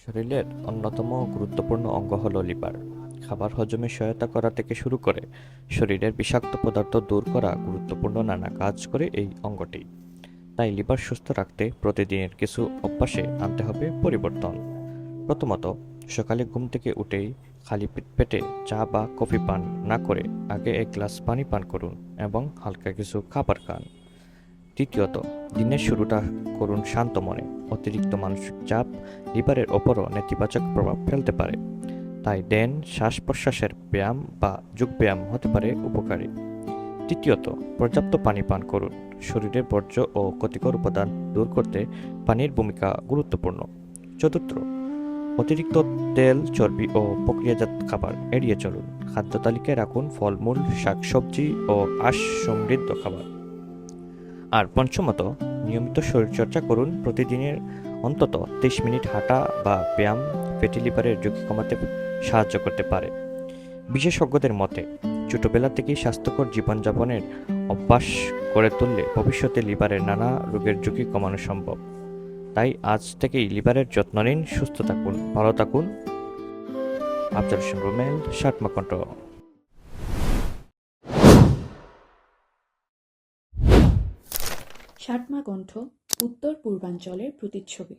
শরীরের অন্যতম গুরুত্বপূর্ণ অঙ্গ হলো লিভার। খাবার হজমে সহায়তা করা থেকে শুরু করে শরীরের বিষাক্ত পদার্থ দূর করা গুরুত্বপূর্ণ নানা কাজ করে এই অঙ্গটি। তাই লিভার সুস্থ রাখতে প্রতিদিনের কিছু অভ্যাসে আনতে হবে পরিবর্তন। প্রথমত, সকালে ঘুম থেকে উঠেই খালি পেটে চা বা কফি পান না করে আগে এক গ্লাস পানি পান করুন এবং হালকা কিছু খাবার খান। তৃতীয়ত, দিনের শুরুটা করুন শান্ত মনে। অতিরিক্ত মানসিক চাপ লিভারের ওপরও নেতিবাচক প্রভাব ফেলতে পারে। তাই ধ্যান, শ্বাস-প্রশ্বাসের ব্যায়াম বা যোগব্যায়াম হতে পারে উপকারী। তৃতীয়ত, পর্যাপ্ত পানি পান করুন। শরীরের বর্জ্য ও ক্ষতিকর উপাদান দূর করতে পানির ভূমিকা গুরুত্বপূর্ণ। চতুর্থ, অতিরিক্ত তেল, চর্বি ও প্রক্রিয়াজাত খাবার এড়িয়ে চলুন। খাদ্য তালিকায় রাখুন ফলমূল, শাকসবজি ও আঁশ সমৃদ্ধ খাবার। আর পঞ্চমত, নিয়মিত শরীরচর্চা করুন। প্রতিদিনের অন্তত 30 মিনিট হাঁটা বা ব্যায়াম ফ্যাটি লিভারের ঝুঁকি কমাতে সাহায্য করতে পারে। বিশেষজ্ঞদের মতে, ছোটবেলা থেকেই স্বাস্থ্যকর জীবনযাপনের অভ্যাস গড়ে তুললে ভবিষ্যতে লিভারের নানা রোগের ঝুঁকি কমানো সম্ভব। তাই আজ থেকেই লিভারের যত্ন নিন, সুস্থ থাকুন, ভালো থাকুন। আফজাল হোসেন রুমেল, সাতমা কণ্ঠ। সাতমা কণ্ঠ উত্তর পূর্বাঞ্চলের প্রতিচ্ছবি।